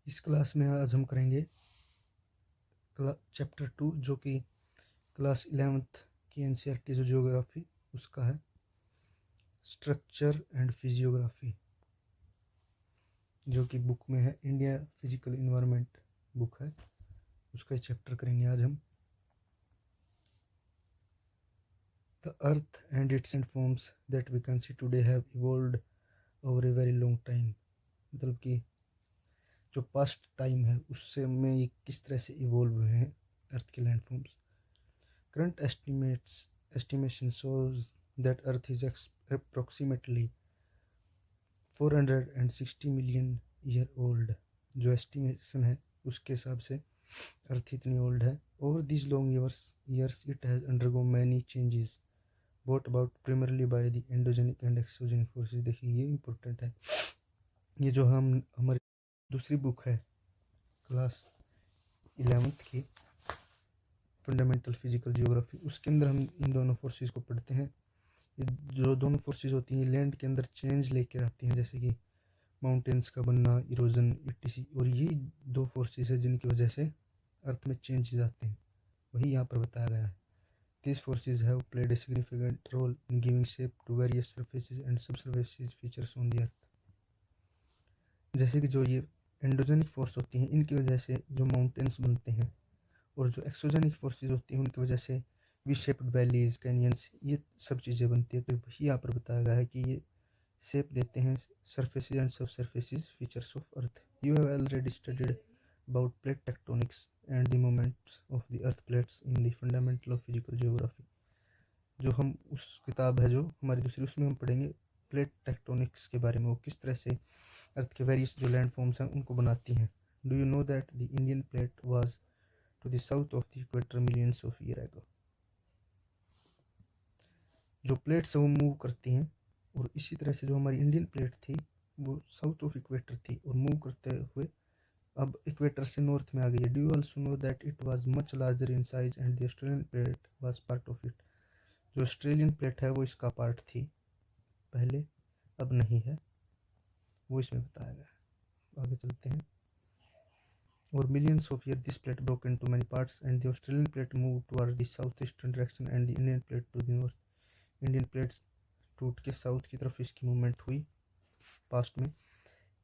इस क्लास में आज हम करेंगे चैप्टर 2 जो कि क्लास 11th की एनसीईआरटी जो ज्योग्राफी उसका है, स्ट्रक्चर एंड फिजियोग्राफी, जो कि बुक में है, इंडिया फिजिकल इन्वायरमेंट बुक है, उसका चैप्टर करेंगे आज हम। The earth and its forms that we can see today have evolved over a very long time, मतलब कि जो पास्ट टाइम है उससे में ये किस तरह से इवॉल्व हुए हैं अर्थ के landforms. Current estimation shows that Earth is approximately 460 million year old। जो estimation है उसके हिसाब से अर्थ इतनी ओल्ड है। Over these long years it has undergone many changes brought about primarily by the endogenic and exogenic forces। देखिए ये important है, ये जो हम हमारी दूसरी बुक है क्लास 11th की फंडामेंटल फिजिकल जियोग्राफी, उसके अंदर हम इन दोनों फोर्सेस को पढ़ते हैं। ये जो दोनों फोर्सेस होती हैं लैंड के अंदर चेंज लेकर आती हैं, जैसे कि माउंटेन्स का बनना, इरोजन, ईटीसी, और यही दो फोर्सेस है जिनकी वजह से अर्थ में चेंजेस आते हैं, वही यहाँ पर बताया गया है। These forces have played a significant role in giving shape to various surfaces and subsurfaces features on the earth। जैसे कि जो ये एंडोजेनिक फोर्स होती हैं इनकी वजह से जो माउंटेन्स बनते हैं, और जो एक्सोजेनिक फोर्सेस होती हैं उनकी वजह से वी शेप्ड वैलीज, कैनियंस, ये सब चीज़ें बनती है। तो वही यहाँ पर बताया गया है कि ये शेप देते हैं surfaces and subsurfaces features of earth। You have already studied about plate tectonics and the movements of the earth plates in the fundamental of physical geography। जो हम उस किताब है जो हमारी दूसरी, उसमें हम पढ़ेंगे प्लेट टेक्टोनिक्स के बारे में, वो किस तरह से अर्थ के वेरियस जो लैंड फॉर्म्स हैं उनको बनाती हैं। Do you know that the Indian plate was to the south of the equator millions of year ago. जो प्लेट्स वो मूव करती हैं, और इसी तरह से जो हमारी इंडियन प्लेट थी वो साउथ ऑफ इक्वेटर थी और मूव करते हुए अब इक्वेटर से नॉर्थ में आ गई है। Do you also know that it was much larger in size and the Australian plate was part of it. जो ऑस्ट्रेलियन प्लेट है वो इसका पार्ट थी पहले, अब नहीं है, वो इसमें बताया गया है। आगे चलते हैं। और millions of years this plate broke into many parts and the Australian plate moved toward the southeastern direction and the Indian plate to the north। Indian plates टूट के साउथ की तरफ इसकी मूवमेंट हुई पास्ट में।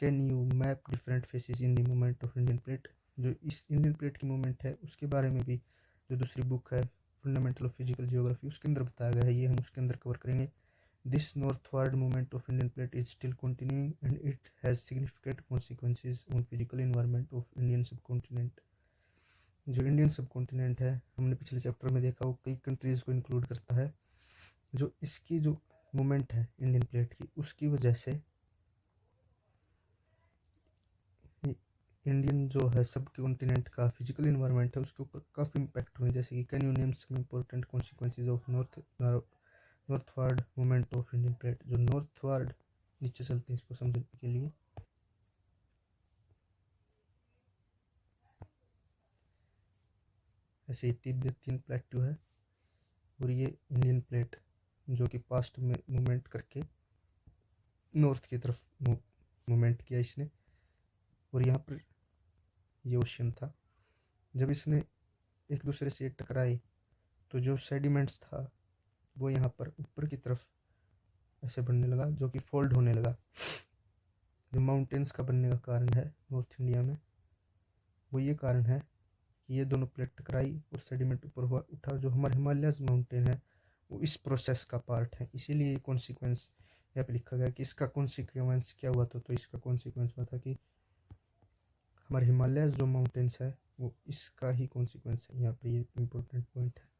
Can you map different phases in the movement of Indian plate. जो इस Indian plate की मूवमेंट है उसके बारे में भी जो दूसरी बुक है फंडामेंटल ऑफ फिजिकल जियोग्राफी उसके अंदर बताया गया है, ये हम उसके अंदर कवर करेंगे। This northward movement of Indian plate is still continuing and it has significant consequences on physical environment of Indian subcontinent। जो इंडियन सबकॉन्टिनेंट है हमने पिछले चैप्टर में देखा वो कई कंट्रीज को इंक्लूड करता है। जो इसकी जो मूवमेंट है इंडियन प्लेट की उसकी वजह से इंडियन जो है सब कॉन्टिनेंट का फिजिकल इन्वायरमेंट है उसके ऊपर काफ़ी इम्पैक्ट हुए। जैसे कि can you name some important consequences of northward movement of Indian plate. जो नॉर्थवार्ड, नीचे चलते हैं इसको समझने के लिए। ऐसे ही तिब्बतियन प्लेट्यू है और ये इंडियन प्लेट जो कि पास्ट में मूवमेंट करके नॉर्थ की तरफ मूवमेंट किया इसने, और यहाँ पर ये ओशियन था। जब इसने एक दूसरे से टकराए तो जो सेडिमेंट्स था वो यहाँ पर ऊपर की तरफ ऐसे बनने लगा, जो कि फोल्ड होने लगा। जो माउंटेन्स का बनने का कारण है नॉर्थ इंडिया में, वो ये कारण है कि ये दोनों प्लेट टकराई और सेडिमेंट ऊपर हुआ उठा। जो हमारे हिमालयस माउंटेन है वो इस प्रोसेस का पार्ट है, इसीलिए ये कॉन्सिक्वेंस यहाँ पे लिखा गया कि इसका कॉन्सिक्वेंस क्या हुआ था। तो इसका कॉन्सिक्वेंस हुआ था कि हमारे हिमालयस जो माउंटेन्स है वो इसका ही कॉन्सिक्वेंस है। यहाँ पे ये इम्पोर्टेंट पॉइंट है।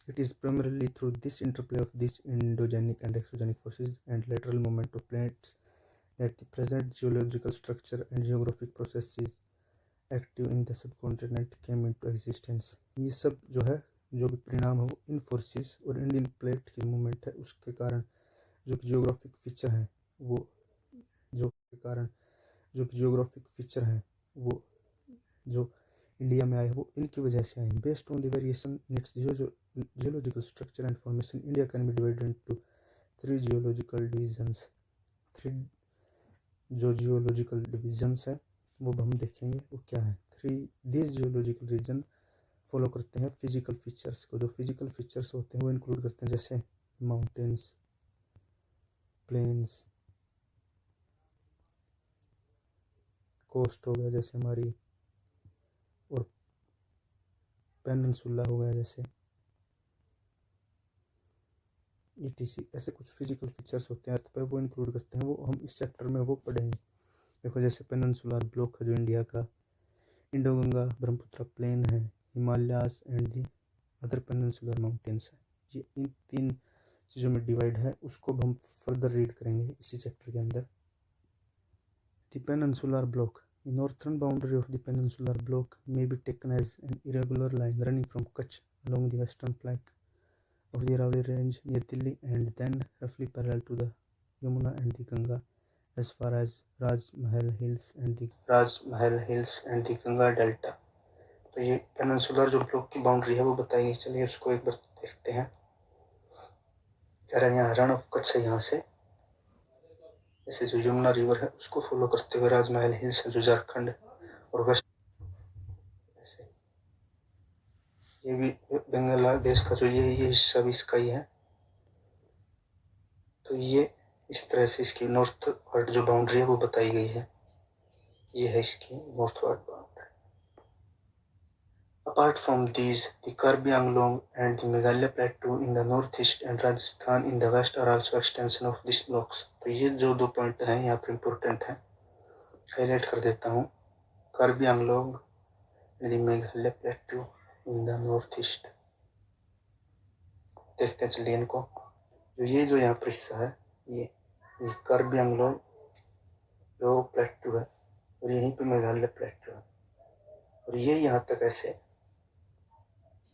It is primarily through this interplay of these endogenic and exogenic forces and lateral movement of plates that the present geological structure and geographic processes active in the subcontinent came into existence। ये सब जो है जो भी परिणाम है वो इन forces और इंडियन प्लेट की मूवमेंट है उसके कारण जो जियोग्राफिक फीचर हैं वो जियोग्राफिक फीचर हैं वो जो इंडिया में आए वो इनकी वजह से आए। Based on the variation in its geological structure and formation India can be divided into 3 geological divisions. जो जियोलॉजिकल डिविजन्स है वो हम देखेंगे वो क्या है। दिस जियोलॉजिकल रीजन फॉलो करते हैं फिजिकल फीचर्स को। जो फिजिकल फीचर्स होते हैं वो इंक्लूड करते हैं जैसे माउंटेन्स, प्लेन्स, कोस्ट हो गया जैसे हमारी, और पेनिनसुला हो गया जैसे, ETC। ऐसे कुछ फिजिकल फीचर्स होते हैं अर्थ पर, वो इंक्लूड करते हैं, वो हम इस चैप्टर में वो पढ़ेंगे। देखो जैसे पेनिनसुलर ब्लॉक है जो इंडिया का, इंडो गंगा ब्रह्मपुत्र प्लेन है, Himalayas and the other peninsular mountains है। ये इन 3 चीज़ों में डिवाइड है, उसको हम फर्दर रीड करेंगे इसी चैप्टर के अंदर। The peninsular block, the northern boundary of the peninsular block may be taken as an irregular line running from Kutch along the western flank of the Aravalli Range near Delhi and then roughly parallel to the Yamuna and the Ganga as far as Rajmahal Hills and the Ganga Delta। तो ये peninsular जो block की boundary है वो बताई गई। चलिए उसको एक बार देखते हैं। कह रहे हैं यहाँ रण ऑफ कच्छ है, यहाँ से ऐसे जो यमुना रिवर है उसको फॉलो करते हुए राजमहल हिल्स है जो झारखंड और वेस्ट, ऐसे ये भी बांग्लादेश का जो ये हिस्सा भी इसका ही है। तो ये इस तरह से इसकी नॉर्थ वर्ड जो बाउंड्री है वो बताई गई है। ये है इसकी north word boundary. Apart from these, the Karbi Anglong and the Meghalaya Plateau in the northeast and Rajasthan in the west are also extension of these blocks। तो ये जो 2 पॉइंट हैं यहाँ पर इम्पोर्टेंट है, हाईलाइट कर देता हूँ। Karbi Anglong and the Meghalaya Plateau in the northeast। देखते हैं चलिए इनको। जो यहाँ पर हिस्सा है ये कार्बी आंगलोंग जो प्लेटू है और यहीं पे मेघालय प्लेटू है, और ये यहाँ तक ऐसे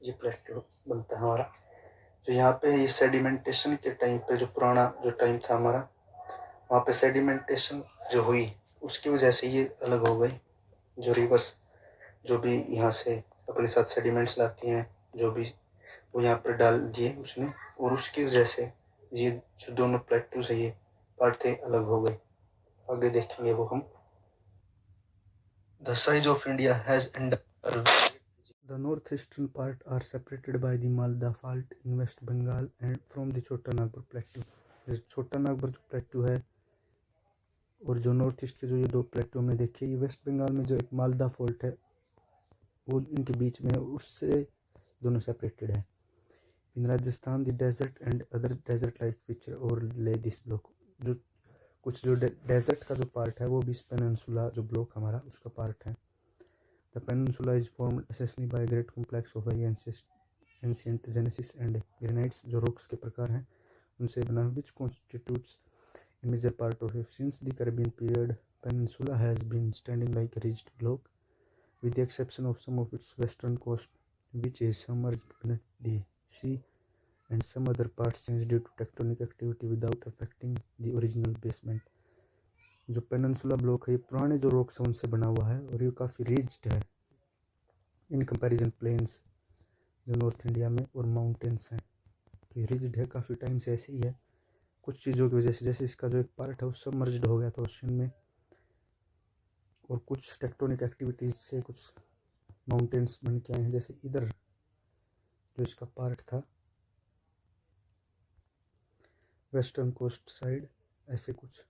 ये प्लेटू बनता है हमारा। जो यहाँ पे ये सेडिमेंटेशन के टाइम पे जो पुराना जो टाइम था हमारा, वहाँ पे सेडिमेंटेशन जो हुई उसकी वजह से ये अलग हो गई। जो रिवर्स जो भी यहाँ से अपने साथ सेडिमेंट्स लाती हैं जो भी वो यहाँ पर डाल दिए उसने, और उसकी वजह से ये जो दोनों प्लेटूज है ये पार्ट थे अलग हो गए। आगे देखेंगे वो हम। The size of India has the northeastern part are separated by the Malda Fault in West Bengal and from the Chota Nagpur Plateau। छोटा नागपुर जो प्लेटू है और जो नॉर्थ ईस्ट के जो ये 2 प्लेटू में देखिए, ये वेस्ट बंगाल में जो एक मालदा फॉल्ट है वो इनके बीच में है, उससे दोनों सेपरेटेड है। In Rajasthan the desert and other desert like feature और ले दिस ब्लॉक। जो कुछ जो डेजर्ट का जो पार्ट है वो भी इस पेनिनसुला जो ब्लॉक हमारा उसका पार्ट है। The peninsula is formed essentially by great complex of very ancient genesis and granites. जो रॉक्स के प्रकार हैं उनसे बना which constitutes a major part of it। Since the Caribbean period, peninsula has been standing like a ridged block, with the exception of some of its western coast, which is submerged beneath the sea, and some other parts changed due to tectonic activity without affecting the original basement। जो peninsula block है ये पुराने जो rocks हैं उनसे बना हुआ है और ये काफ़ी रिज्ड है इन कंपैरिजन प्लेन्स जो नॉर्थ इंडिया में और माउंटेन्स हैं। तो ये रिज्ड है, काफ़ी टाइम से ऐसे ही है। कुछ चीज़ों की वजह से जैसे इसका जो एक पार्ट है वो सबमर्ज्ड हो गया था ओशन में, और कुछ टेक्टोनिक एक्टिविटीज से कुछ माउंटेन्स बन के आए हैं। जैसे इधर जो इसका पार्ट था वेस्टर्न कोस्ट साइड ऐसे कुछ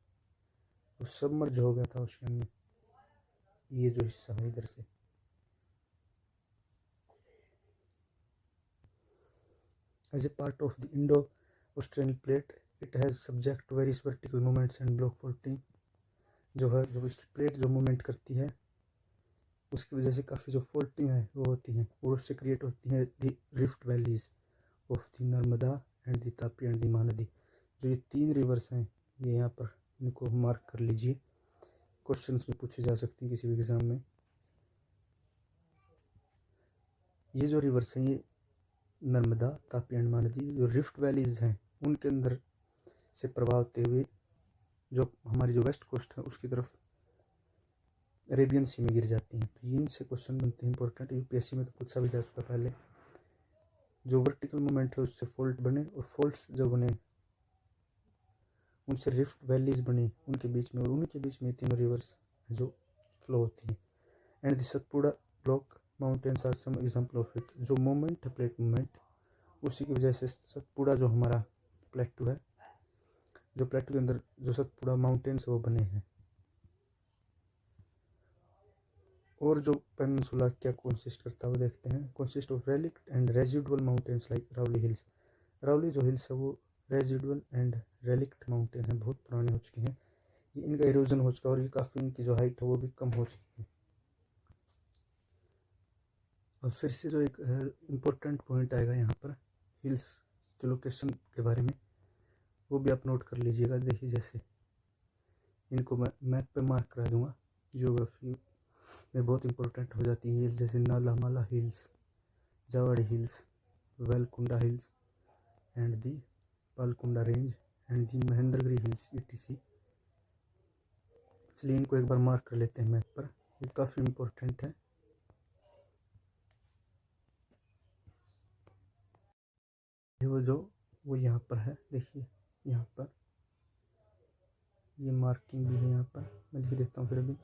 वो सबमर्ज हो गया था ओशन में, ये जो हिस्सा है इधर से। As a part of the Indo Australian plate it has subject to various vertical movements and block faulting. जो है जो इसकी प्लेट जो मूवमेंट करती है उसकी वजह से काफ़ी जो फॉल्टिंग है वो होती हैं और उससे क्रिएट होती है the rift valleys of the Narmada and the Tapi and the Mahanadi. जो ये 3 रिवर्स हैं ये यहाँ पर इनको मार्क कर लीजिए, क्वेश्चंस में पूछे जा सकते हैं किसी भी एग्जाम में। ये जो रिवर्स हैं ये नर्मदा, तापी एंड महानदी जो रिफ्ट वैलीज हैं उनके अंदर से प्रभाव होते हुए जो हमारी जो वेस्ट कोस्ट है उसकी तरफ अरेबियन सी में गिर जाती हैं। तो ये इनसे क्वेश्चन बनते हैं इंपॉर्टेंट, यूपीएससी में तो पूछा भी जा चुका पहले। जो वर्टिकल मूवमेंट है उससे फॉल्ट बने और फॉल्ट्स जब बने उनसे रिफ्ट वैलीज बने उनके बीच में, और उनके बीच में तीनों रिवर्स जो फ्लो होती हैं। And the Satpura block mountains are some example of it. जो मोमेंट है, प्लेट मूवमेंट, उसी की वजह से सतपुड़ा जो हमारा प्लेटू है, जो प्लेटू के अंदर जो सतपुड़ा माउंटेन्स वो बने हैं। और जो पेनिनसुला क्या कंसिस्ट करता है वो देखते हैं। Consist of relict and residual mountains like Aravalli hills. Aravalli जो हिल्स है वो रेजिडुअल एंड रेलिक्ट माउंटेन है, बहुत पुराने हो चुके हैं। ये इनका इरोजन हो चुका है और ये काफ़ी इनकी जो हाइट है वो भी कम हो चुकी है। और फिर से जो एक इम्पोर्टेंट पॉइंट आएगा यहाँ पर हिल्स के लोकेशन के बारे में, वो भी आप नोट कर लीजिएगा। देखिए जैसे इनको मैं मैप पे मार्क करा दूंगा, जियोग्राफी में बहुत इंपॉर्टेंट हो जाती है हिल्स, जैसे Nallamala hills, Javadi hills, Velikonda hills and the Palkonda range and the Mahendragiri hills etc। चलिए इनको एक बार मार्क कर लेते हैं मैप पर, ये काफ़ी इम्पोर्टेंट है। वो यहाँ पर है, देखिए यहाँ पर ये मार्किंग भी है, यहाँ पर मैं लिख देता हूँ फिर अभी।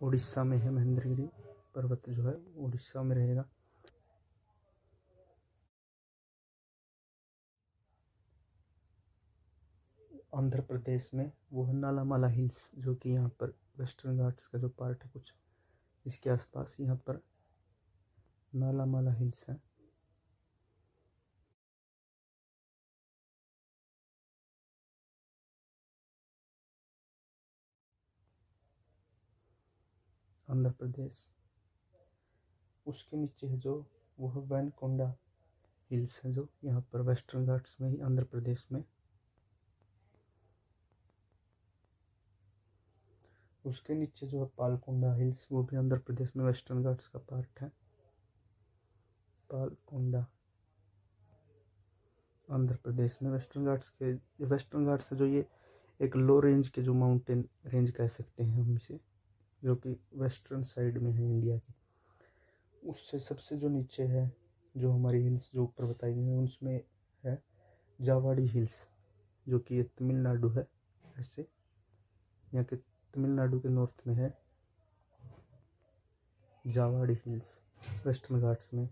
उड़ीसा में है महेंद्रगिरी पर्वत, जो है उड़ीसा में रहेगा। आंध्र प्रदेश में वो है नालामाला हिल्स, जो कि यहाँ पर वेस्टर्न घाट्स का जो पार्ट है कुछ इसके आसपास, यहाँ पर नालामाला हिल्स है। आंध्र प्रदेश, उसके नीचे है जो वो है वैनकोंडा हिल्स है, जो यहाँ पर वेस्टर्न घाट्स में ही आंध्र प्रदेश में। उसके नीचे जो है पालकोंडा हिल्स, वो भी आंध्र प्रदेश में वेस्टर्न घाट्स का पार्ट है। पालकोंडा आंध्र प्रदेश में वेस्टर्न घाट्स के, वेस्टर्न घाट्स है जो ये एक लो रेंज के जो माउंटेन रेंज कह सकते हैं हम इसे, जो कि वेस्टर्न साइड में है इंडिया की। उससे सबसे जो नीचे है जो हमारी हिल्स जो ऊपर बताई गई हैं उसमें है जावाड़ी हिल्स, जो कि ये तमिलनाडु है। ऐसे यहाँ के तमिलनाडु के नॉर्थ में है जावाड़ी हिल्स, वेस्टर्न घाट्स में।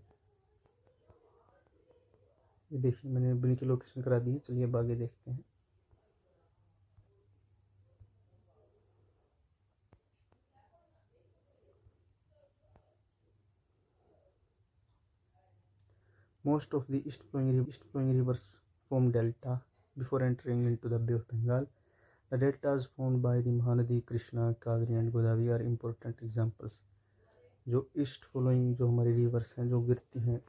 ये देखिए मैंने बिन की लोकेशन करा दी है। चलिए अब आगे देखते हैं। Most of the east flowing rivers form delta before entering into the Bay of Bengal. The deltas formed by the Mahanadi, Krishna, Kaveri and Godavari are important examples. जो ईस्ट फ्लोइंग जो हमारी रिवर्स हैं जो गिरती हैं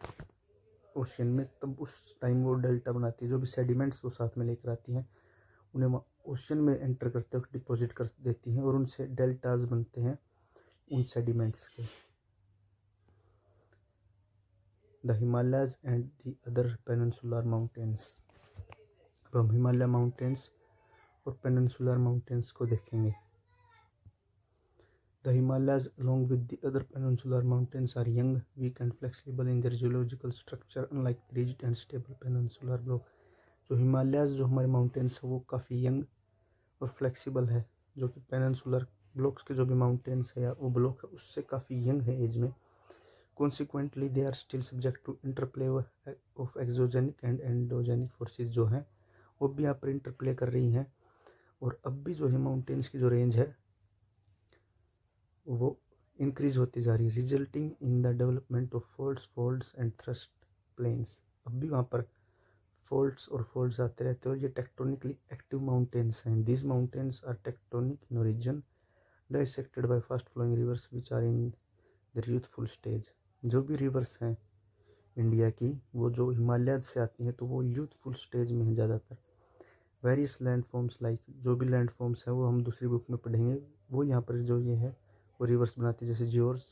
ocean में, तब उस टाइम वो डेल्टा बनाती है। जो भी सेडिमेंट्स वो साथ में लेकर आती हैं उन्हें ओशियन में एंटर करते वक्त डिपॉजिट कर देती हैं और उनसे डेल्टाज बनते हैं उन सेडिमेंट्स के। The Himalayas and the other peninsular mountains. अब हम हिमालय माउंटेन्स और पेनिनसुलर माउंटेन्स को देखेंगे। The Himalayas, along with the other peninsular mountains, are young, weak and flexible in their geological structure, unlike the rigid and stable peninsular block. जो हिमालयाज जो हमारे mountains है वो काफ़ी यंग और फ्लेक्सिबल है, जो कि पेनिनसुलर ब्लॉक्स के जो भी माउंटेन्स है या वो ब्लॉक है उससे काफ़ी यंग है एज में। Consequently they are still subject to interplay of exogenic and endogenic forces, जो हैं वो भी यहाँ पर इंटरप्ले कर रही हैं। और अब भी जो है माउंटेन्स की जो रेंज है वो इंक्रीज होती जा रही है, resulting in the development of folds and thrust planes. अब भी वहाँ पर फोल्ड्स और फोल्ड्स आते रहते हैं और ये टेक्टोनिकली एक्टिव माउंटेन्स हैं। These mountains are tectonic in origin, dissected by fast flowing rivers which are in the youthful stage. जो भी रिवर्स हैं इंडिया की वो जो हिमालय से आती हैं तो वो यूथफुल स्टेज में हैं ज़्यादातर। वेरियस लैंड फॉर्म्स लाइक, जो भी लैंड फॉर्म्स हैं वो हम दूसरी बुक में पढ़ेंगे, वो यहाँ पर जो ये है वो रिवर्स बनाती है, जैसे gorges,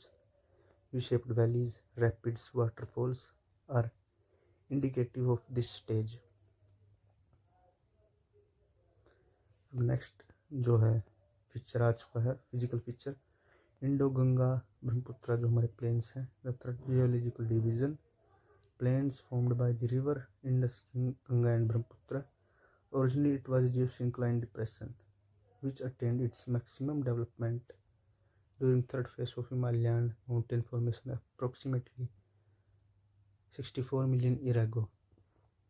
V shaped valleys, rapids, waterfalls are indicative of this stage. अब नेक्स्ट जो है फीचर आ चुका है, physical feature. Indo Ganga Brahmaputra जो हमारे प्लेन्स हैं, the third geological division, plains formed by the river Indus, Ganga and Brahmaputra. Originally it was a geosyncline depression which attained its maximum development during third phase of Himalayan mountain formation approximately 64 million year ago.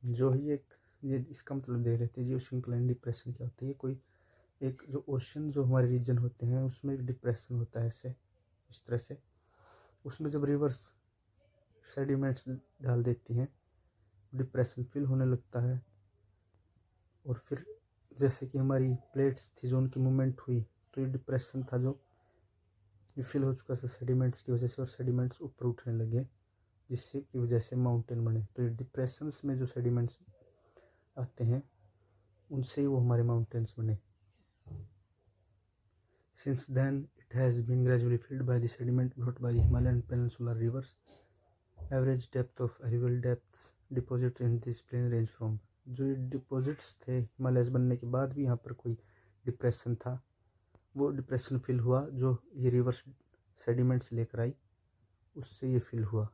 जो ही ये इसका मतलब देख लेते हैं geosyncline depression क्या होता है। ये कोई एक जो ओशन जो हमारे रीजन होते हैं उसमें एक डिप्रेशन होता है ऐसे इस तरह से, उसमें जब रिवर्स सेडिमेंट्स डाल देती हैं डिप्रेशन फिल होने लगता है। और फिर जैसे कि हमारी प्लेट्स थी जो उनकी मूवमेंट हुई तो ये डिप्रेशन था जो ये फिल हो चुका था सेडिमेंट्स की वजह से, और सेडिमेंट्स ऊपर उठने लगे जिससे की वजह से माउंटेन बने। तो ये डिप्रेशंस में जो सेडिमेंट्स आते हैं उनसे ही वो हमारे माउंटेन्स बने। Since then it has been gradually filled by the sediment brought by the Himalayan peninsular rivers. Average depth of alluvial depths deposits in this plain range from, जो ये डिपॉजिट्स थे हिमालयस बनने के बाद भी यहाँ पर कोई डिप्रेशन था, वो डिप्रेशन फिल हुआ जो ये रिवर्स सेडिमेंट्स लेकर आई उससे ये फिल हुआ।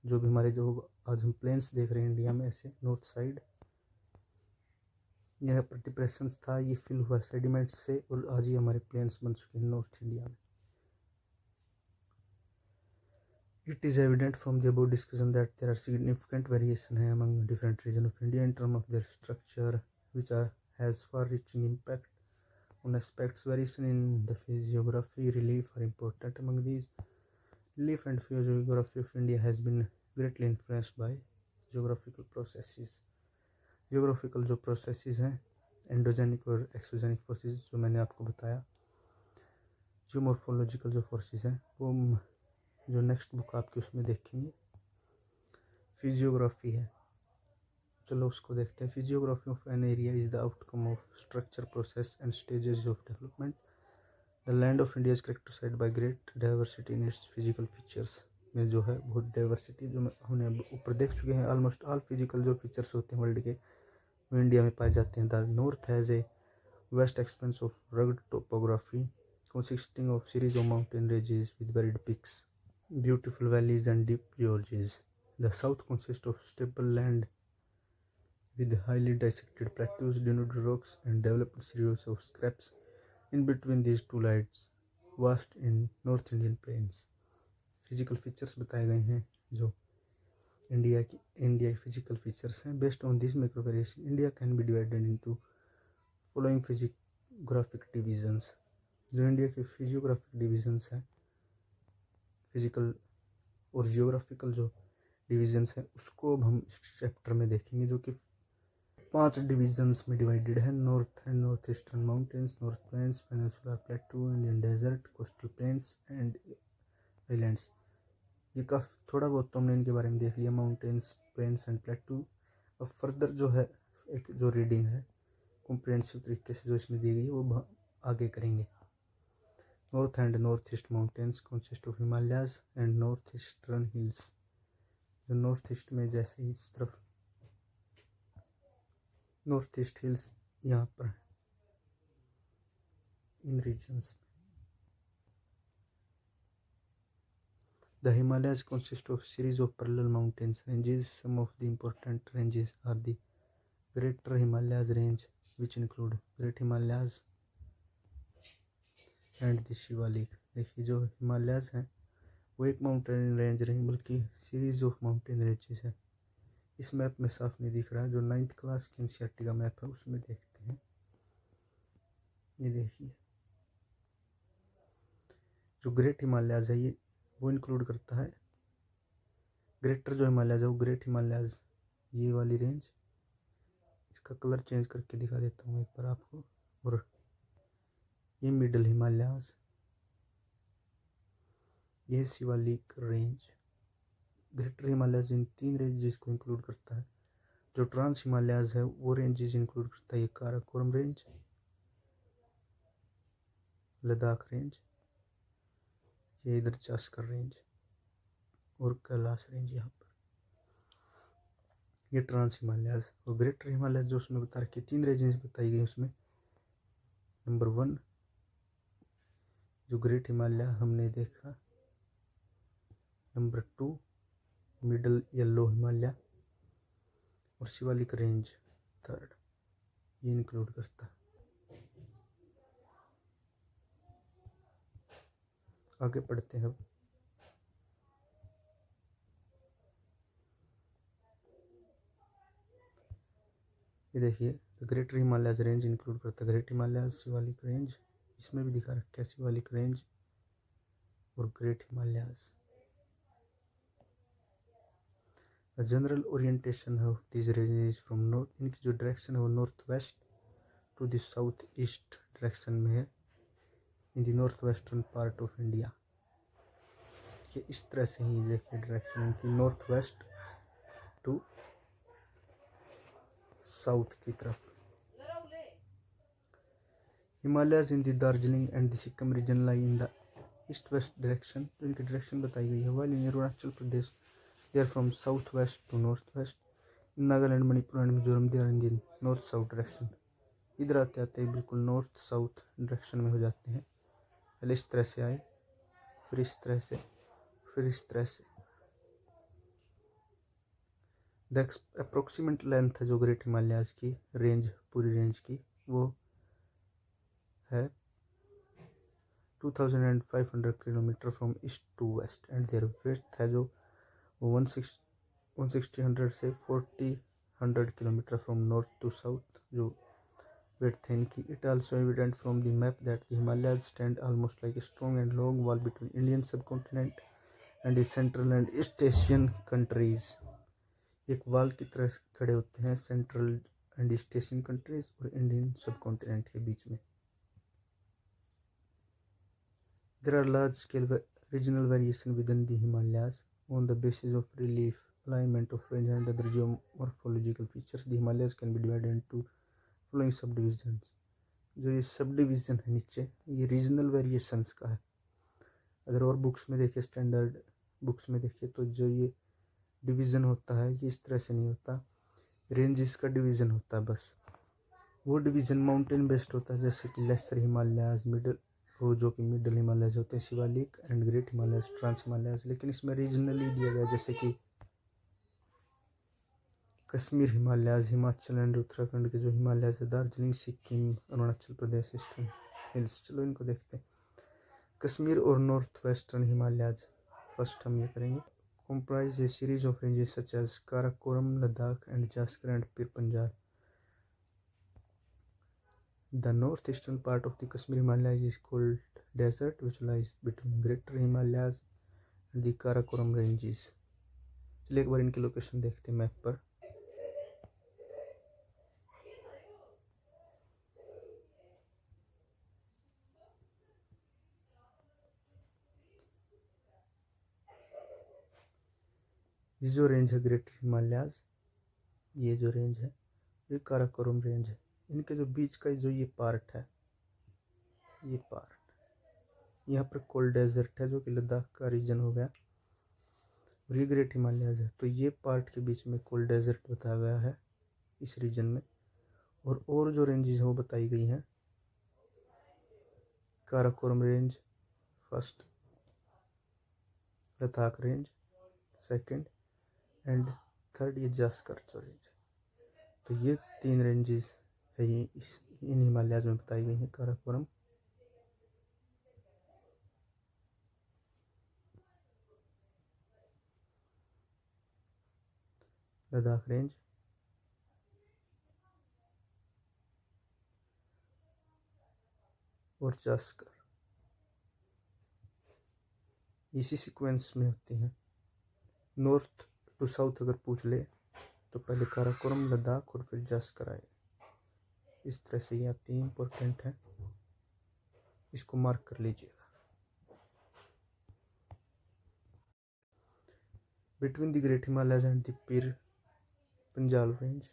जो भी हमारे जो आज हम प्लेन्स देख रहे हैं इंडिया में ऐसे नॉर्थ साइड, यहाँ पर डिप्रेशंस था ये फिल हुआ सेडिमेंट्स से और आज ही हमारे प्लेन्स बन चुके हैं नॉर्थ इंडिया में। It is evident from the above discussion that there are significant variation among different regions of India in terms of their structure, which has far-reaching impact on aspects. Variation in the physiography, relief are important among these. Relief and physiography of India has been greatly influenced by geographical processes. Geographical जो processes हैं endogenic और exogenic forces जो मैंने आपको बताया, जो morphological जो forces हैं वो जो नेक्स्ट बुक आपकी उसमें देखेंगे। फिजियोग्राफी है, चलो उसको देखते हैं। Physiography of an area is the outcome of structure process and stages of development. The land of India is characterized by great diversity in its physical features. में जो है बहुत डाइवर्सिटी जो हमने ऊपर देख चुके हैं। ऑलमोस्ट ऑल फिजिकल जो फीचर्स होते हैं वर्ल्ड के वो इंडिया में पाए जाते हैं। The north has a vast expanse of rugged topography consisting of series of mountain ranges with varied peaks, beautiful valleys and deep gorges. The south consists of stable land with highly dissected plateaus, denuded rocks and developed series of scraps. In between these two lies vast in North Indian plains. Physical features बताए गए हैं जो India की physical features हैं। Based on this macro variation India can be divided into following physiographic divisions. जो India के physiographic divisions हैं, physical और जियोग्राफिकल जो डिविजन्स हैं उसको अब हम इस चैप्टर में देखेंगे, जो कि 5 डिविजन्स में डिवाइडेड है। North and north eastern mountains, north plains, peninsular plateau, Indian desert, coastal plains and islands. ये काफ़ी थोड़ा बहुत तो हमने इनके बारे में देख लिया, माउंटेन्स, प्लेन्स एंड प्लेटू। अब फर्दर जो है एक जो रीडिंग है कॉम्प्रिहेंसिव तरीके से जो इसमें दी गई है वो आगे करेंगे। North and northeast mountains consist of Himalayas and northeastern hills. जो नॉर्थ ईस्ट में जैसे इस तरफ नॉर्थ ईस्ट हिल्स यहाँ पर है इन रीजन्स में। The Himalayas consist of series of parallel mountains ranges. Some of the important ranges are the Greater Himalayas range, which include Great Himalayas and the Shivalik. देखिए जो हिमालयाज हैं वो एक माउंटेन रेंज नहीं बल्कि सीरीज ऑफ माउंटेन रेंजेस है। इस map में साफ नहीं दिख रहा है, जो 9th क्लास की एनसीईआरटी का मैप है उसमें देखते हैं। ये देखिए जो ग्रेट हिमालयाज है ये वो इंक्लूड करता है, ग्रेटर जो हिमालयाज है वो ग्रेट हिमालयाज ये वाली रेंज। इसका कलर चेंज करके दिखा देता हूँ एक बार आपको। और ये मिडल हिमालयाज, ये शिवालिक रेंज। ग्रेटर हिमालयाज इन 3 रेंजेस को इंक्लूड करता है। जो ट्रांस हिमालयाज है वो रेंजेस इंक्लूड करता है ये काराकोरम रेंज, लद्दाख रेंज, ये इधर जास्कर रेंज और कैलाश रेंज। यहाँ पर ये ट्रांस हिमालयाज। और ग्रेटर हिमालयाज जो उसमें बता रखी 3 रेंजेस बताई गई उसमें नंबर 1 जो ग्रेट हिमालय हमने देखा, नंबर 2 मिडल येलो हिमालय और शिवालिक रेंज थर्ड, ये इंक्लूड करता है। आगे पढ़ते हैं अब। ये देखिए, the greater Himalayas range include करता है ग्रेट हिमालयाज, शिवालिक रेंज, इसमें भी दिखा रखा है शिवालिक रेंज और great Himalayas. The general orientation of this range is from north, इनकी जो डायरेक्शन है वो north west to the south east direction में है in the north western part of India. ये इस तरह से ही देखिए डायरेक्शन इनकी नॉर्थ वेस्ट टू साउथ की तरफ। Himalayas in the Darjeeling and the Sikkim region lie in the east west direction, तो इनकी डायरेक्शन बताई गई है। While in Arunachal Pradesh they are from south west to north west, in Nagaland Manipur and Mizoram they are in the north south direction. इधर आते आते बिल्कुल north south direction में हो जाते हैं। पहले इस तरह से आए, फिर इस तरह से, फिर इस तरह से। द अप्रोक्सीमेट लेंथ है जो ग्रेट हिमालयाज की रेंज, पूरी रेंज की, वो है 2500 kilometre from east to west, and their width है जो 160 से 40 kilometre from north to south जो विड्थ है इनकी। It also evident from the map that the Himalayas stand almost like a strong and long wall between Indian subcontinent and the central and east Asian countries. एक wall की तरह खड़े होते हैं central and east Asian countries और Indian subcontinent के बीच में। There are large-scale regional variation within the Himalayas on the basis of relief, alignment of range and other geomorphological features. The Himalayas can be divided into following subdivisions. जो ये subdivision है नीचे, ये regional variations का है। अगर और books में देखिए, स्टैंडर्ड बुक्स में देखिए, तो जो ये डिवीज़न होता है ये इस तरह से नहीं होता, रेंजेस का डिवीज़न होता है बस। वो डिवीज़न माउंटेन बेस्ड होता है, जैसे कि लेसर हिमालयाज, मिडल, वो जो कि मिडल हिमालयाज होते हैं, Shivalik and great Himalayas, trans Himalayas. लेकिन इसमें रीजनली दिया गया, जैसे कि कश्मीर हिमालयाज, हिमाचल एंड उत्तराखंड के जो हिमालयाज है, दार्जिलिंग, सिक्किम, अरुणाचल प्रदेश, ईस्टर्न हिल्स। चलो इनको देखते हैं। कश्मीर और नॉर्थ वेस्टर्न हिमालयाज फर्स्ट हम ये करेंगे। comprise a series of ranges such as Karakoram, Ladakh and Jaskar and Pir Panjal. The northeastern part of the Kashmir Himalayas is called desert, which lies between Greater Himalayas and the Karakoram ranges. चलिए एक बार इनकी location देखते हैं map पर। ये जो range है greater Himalayas, ये जो रेंज है ये काराकोरम रेंज है। इनके जो बीच का जो ये पार्ट है, ये पार्ट यहाँ पर कोल्ड डेजर्ट है जो कि लद्दाख का रीजन हो गया, और ये ग्रेट हिमालयाज है। तो ये पार्ट के बीच में कोल्ड डेजर्ट बताया गया है इस रीजन में। और जो रेंजेस हैं वो बताई गई हैं, Karakoram range first, Ladakh range second and third ये जास्कर जो रेंज। तो ये 3 रेंजेस है ये इन हिमालयाज में बताई गई हैं, काराकोरम, लद्दाख रेंज और जास्कर। इसी सीक्वेंस में होती हैं। नॉर्थ टू साउथ अगर पूछ ले तो पहले काराकोरम, लद्दाख और फिर जास्कर आए। इस तरह से ये आती है, इम्पोर्टेंट है, इसको मार्क कर लीजिएगा। Between the great Himalayas and the Pir Panjal range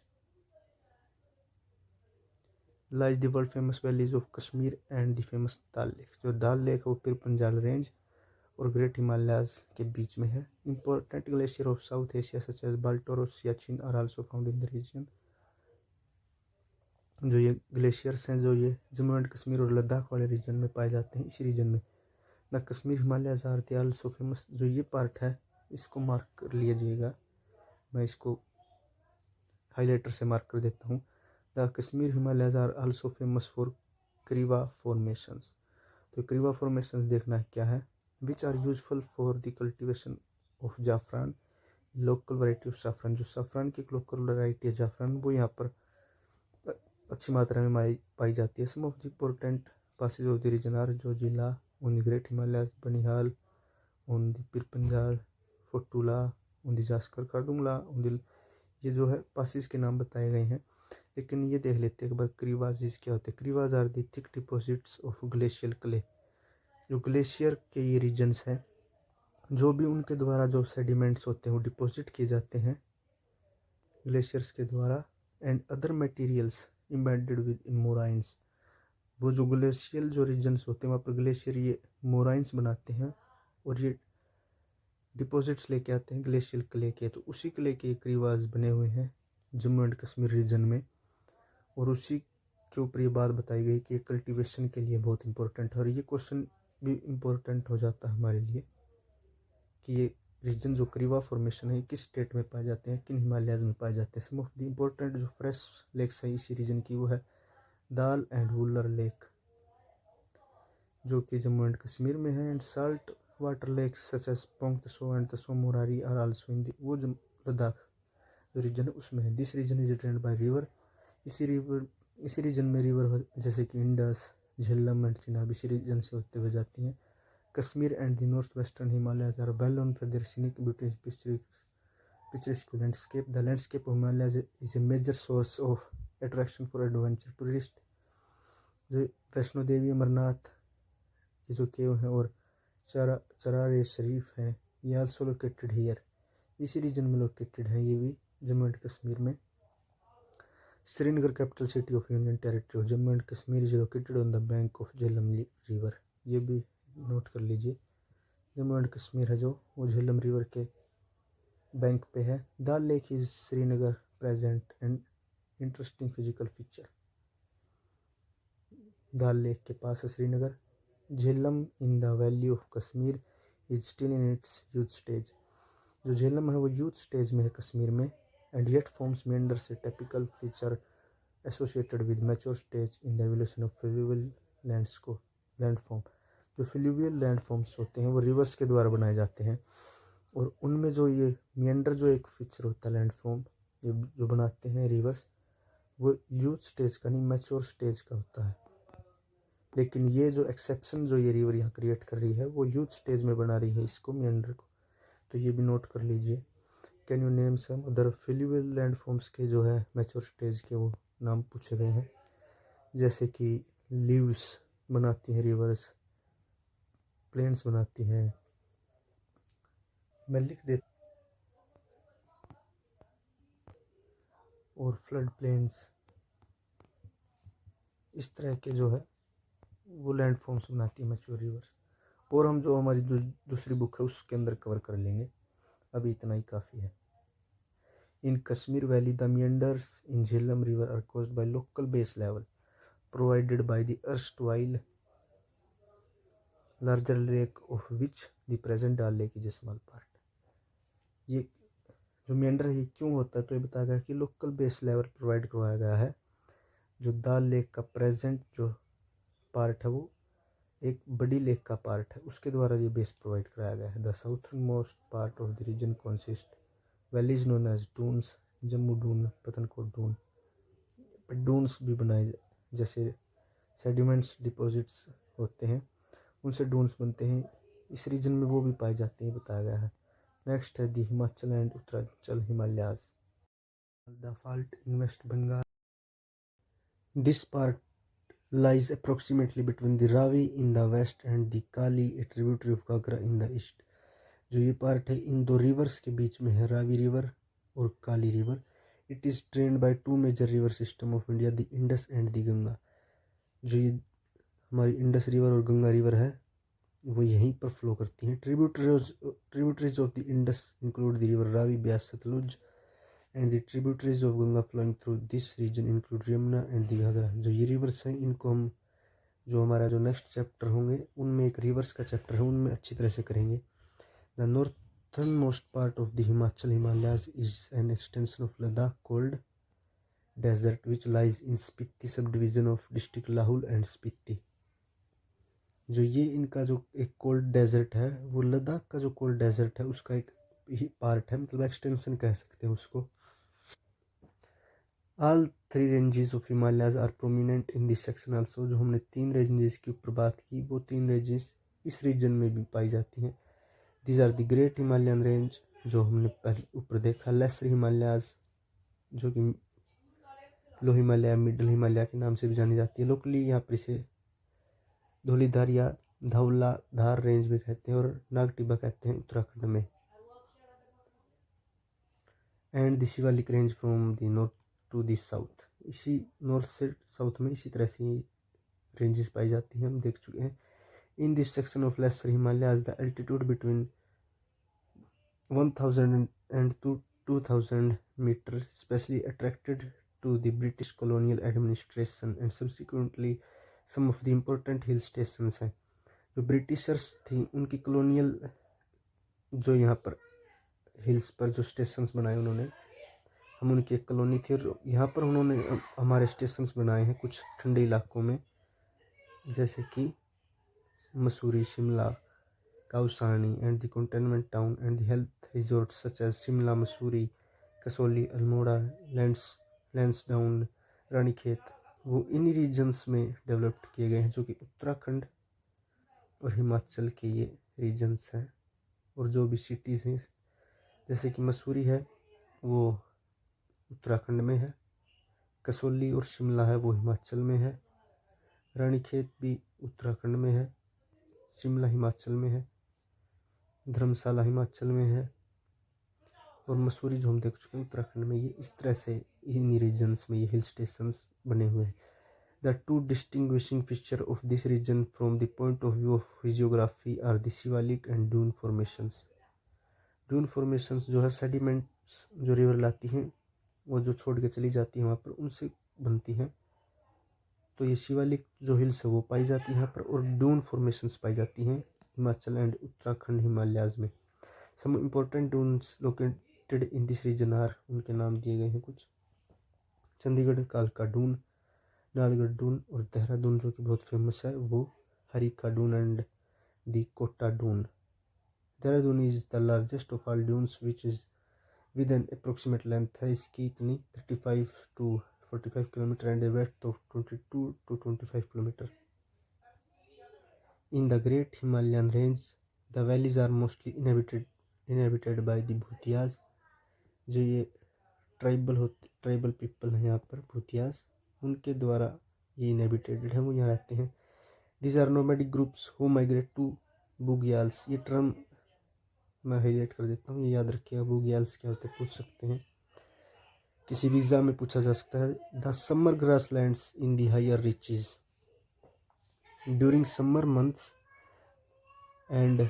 lies the world famous valleys of Kashmir and the famous Dal lake. जो दाल लेक है वो पीर पंजाल रेंज और ग्रेट हिमालयाज के बीच में है। Important glacier of South Asia such as Baltoro और Siachen are also found in the region. जो ये ग्लेशियर्स हैं जो ये जम्मू एंड कश्मीर और लद्दाख वाले रीजन में पाए जाते हैं, इसी रीजन में। The Kashmir Himalayas are they also famous. जो ये पार्ट है इसको मार्क कर लीजिएगा, मैं इसको हाईलाइटर से मार्क कर देता हूँ। The Kashmir Himalayas are also famous for karewa formations. तो क्रीवा फॉर्मेशंस देखना है क्या है। Which are useful for the cultivation of zafran, local variety of saffron. जो साफरान की लोकल वैरायटी है जाफरान, वो यहाँ पर अच्छी मात्रा में पाई जाती है। Some of the important passes of the region are Zojila on the great Himalayas, Banihal on the Pir Panjal, Fotula on the Zanskar, Khardungla on the, ये जो है पासेज के नाम बताए गए हैं। लेकिन ये देख लेते हैं एक बार क्रीवाज क्या होते हैं। Karewas are the thick deposits of glacial clay. जो ग्लेशियर के ये रीजन्स हैं, जो भी उनके द्वारा जो सेडिमेंट्स होते हैं वो डिपॉजिट किए जाते हैं ग्लेशियर्स के द्वारा, and other materials embedded within moraines. वो जो ग्लेशियल जो रीजन्स होते हैं वहाँ पर ग्लेशियर ये मोराइंस बनाते हैं और ये डिपॉजिट्स लेके आते हैं ग्लेशियल क्ले के। तो उसी क्ले के क्रीवाज बने हुए हैं जम्मू एंड कश्मीर रीजन में, और उसी के ऊपर ये बात बताई गई कि कल्टीवेशन के लिए बहुत इंपॉर्टेंट है। और ये क्वेश्चन भी इम्पोर्टेंट हो जाता है हमारे लिए कि ये रीजन जो क्रीवा फॉर्मेशन है किस स्टेट में पाए जाते हैं, किन हिमालयाज में पाए जाते हैं। सम ऑफ द इम्पोर्टेंट जो फ्रेश लेक्स है इसी रीजन की वो है दाल एंड वुलर लेक, जो कि जम्मू एंड कश्मीर में है, and salt water lakes such as Pong Tso and Tso Moriri are also in the, वो जो लद्दाख जो रीजन है उसमें है। This region is drained by river. इसी रीजन में रिवर जैसे कि इंडस, झेलम एंड चिनाब इसी रीजन से होते हुए जाती हैं। Kashmir and the north western Himalayas are well known for their scenic beauty, picturesque landscape. The landscape of Himalayas is a major source of attraction for adventure tourist. जो वैष्णो देवी, अमरनाथ की जो केव हैं और चरार शरीफ हैं, ये आल्सो लोकेटेड हियर, इसी रीजन में लोकेटेड है ये भी जम्मू एंड कश्मीर में। Srinagar capital city of union territory of Jammu and Kashmir is located on the bank of Jhelum river. ये भी नोट कर लीजिए, जम्मू एंड कश्मीर है जो वो झेलम रिवर के बैंक पे है। Dal lake is Srinagar present and interesting physical feature. Dal lake के पास है Srinagar. Jhelum in the valley of Kashmir is still in its youth stage. जो झेलम है वो यूथ स्टेज में है कश्मीर में, and yet forms meanders A typical feature associated with mature stage in the evolution of fluvial landform. जो फ्लूवियल लैंडफॉर्म्स होते हैं वो रिवर्स के द्वारा बनाए जाते हैं, और उनमें जो ये मेंडर जो एक फीचर होता है लैंडफॉर्म ये जो बनाते हैं रिवर्स, वो यूथ स्टेज का नहीं मैच्योर स्टेज का होता है। लेकिन ये जो एक्सेप्शन जो ये रिवर यहाँ क्रिएट कर रही है वो यूथ स्टेज में बना रही है इसको मेंडर को, तो ये भी नोट कर लीजिए। Can you name some other fluvial landforms के जो है मैच्योर स्टेज के वो नाम पूछे गए हैं, जैसे कि लीव्स बनाती हैं रिवर्स, प्लेन्स बनाती हैं, मैं लिख देता, और फ्लड प्लेन्स, इस तरह के जो है वो लैंडफॉर्म्स बनाती है मैच्योर रिवर्स। और हम जो हमारी दूसरी बुक है उसके अंदर कवर कर लेंगे, अभी इतना ही काफ़ी है। In Kashmir valley the meanders in Jhelum river are caused by local base level provided by the erstwhile larger lake of which the present Dal Lake is a small part। ये जो मेंडर है क्यों होता है, तो ये बताया गया कि लोकल बेस लेवल प्रोवाइड करवाया गया है। जो दाल लेक का प्रेजेंट जो पार्ट है वो एक बड़ी लेक का पार्ट है, उसके द्वारा ये बेस प्रोवाइड कराया गया है। The southernmost part of the region consist valleys known as duns, Jammu dun, Pathankot dun, duns भी बनाए जैसे सेडिमेंट्स डिपॉजिट्स होते हैं उनसे डून्स बनते हैं, इस रीजन में वो भी पाए जाते हैं बताया गया है। नेक्स्ट है the Himachal and Uttaranchal Himalayas. The fault in West Bengal, this part lies approximately between the Ravi in the west and the Kali, a tributary of Gagra in the east। जो ये पार्ट है इन दो रिवर्स के बीच में है, रावी रिवर और Kali river. It is drained by two major river system of India, the Indus and the Ganga. जो ये हमारी इंडस रिवर और गंगा रिवर है वो यहीं पर फ्लो करती हैं। Tributaries of the Indus include the river Ravi, Beas, Satluj, and the tributaries of Ganga flowing through this region include Yamuna and the Ghaghara. जो ये रिवर्स हैं इनको हम जो हमारा जो नेक्स्ट चैप्टर होंगे उनमें एक रिवर्स का चैप्टर है उनमें अच्छी तरह से करेंगे। The northern most part of the Himachal Himalayas is an extension of Ladakh called desert which lies in Spiti subdivision of district Lahul and Spiti। जो ये इनका जो एक कोल्ड डेजर्ट है वो लद्दाख का जो कोल्ड डेजर्ट है उसका एक ही पार्ट है, मतलब एक्सटेंशन कह सकते हैं उसको। All three ranges of Himalayas are prominent in this section also। जो हमने 3 रेंजेस की ऊपर बात की वो 3 रेंजेस इस रीजन में भी पाई जाती हैं। These are the Great Himalayan Range जो हमने पहले ऊपर देखा, लेसर हिमालयाज जो कि लो हिमालय, मिडल हिमालय के नाम से भी जानी जाती है। लोकली यहाँ पर इसे धौलीधार या धौलाधार रेंज भी कहते हैं और नागटिबा कहते हैं उत्तराखंड में। And the Shivalik range from the north to the south, इसी नॉर्थ से साउथ में इसी तरह से रेंजेस पाई जाती हैं, हम देख चुके हैं। In this section of lesser Himalayas the altitude between 1000 and 2000 metre specially attracted to the British colonial administration and subsequently some of the important hill stations हैं। जो ब्रिटिशर्स थी उनकी कॉलोनियल जो यहाँ पर हिल्स पर जो स्टेशंस बनाए उन्होंने, हम उनकी एक कॉलोनी थी और यहाँ पर उन्होंने हमारे स्टेशंस बनाए हैं कुछ ठंडे इलाकों में, जैसे कि Mussoorie, Shimla, Kausani and the cantonment town and the health resort such as Shimla, Mussoorie, Kasauli, Almora, Lansdowne, Ranikhet, वो इन्हीं रीजन्स में डेवलप्ड किए गए हैं जो कि उत्तराखंड और हिमाचल के ये रीजन्स हैं। और जो भी सिटीज़ हैं जैसे कि मसूरी है वो उत्तराखंड में है, कसौली और शिमला है वो हिमाचल में है, रानीखेत भी उत्तराखंड में है, शिमला हिमाचल में है, धर्मशाला हिमाचल में है और मसूरी जो हम देख चुके हैं उत्तराखंड में। ये इस तरह से इन रीजन्स में ये हिल स्टेशंस बने हुए हैं। The two distinguishing feature of this region from the point of view of physiography are the Shivalik and Doon formations. Doon formations जो है सेडिमेंट्स जो रिवर लाती हैं वो जो छोड़ के चली जाती हैं वहाँ पर उनसे बनती हैं। तो ये शिवालिक जो हिल्स है वो पाई जाती हैं यहाँ पर और डून फॉर्मेशंस पाई जाती हैं हिमाचल एंड उत्तराखंड हिमालयाज में। Some important Doons located in this region are, उनके नाम दिए गए हैं कुछ। चंडीगढ़ कालका डून, नालगढ़ डून और देहरादून जो कि बहुत फेमस है वो हरिका dun and the Kota dun. Dehradun is the largest of all duns which is with an approximate length है इसकी इतनी 35 to 45 kilometre and a width of 22 to 25 kilometre. In the great Himalayan range the valleys are mostly inhabited by the Bhutias. जो ये tribal people हैं यहाँ पर भूतियाज, उनके द्वारा ये इनहेबिटेड है, वो यहाँ रहते हैं। These are nomadic groups who migrate to Bugyals. ये टर्म मैं हाईलाइट कर देता हूँ, ये याद रखिएगा। बुग्याल्स क्या होते हैं पूछ सकते हैं, किसी भी एग्जाम में पूछा जा सकता है। The summer grass lands in the higher reaches during summer months and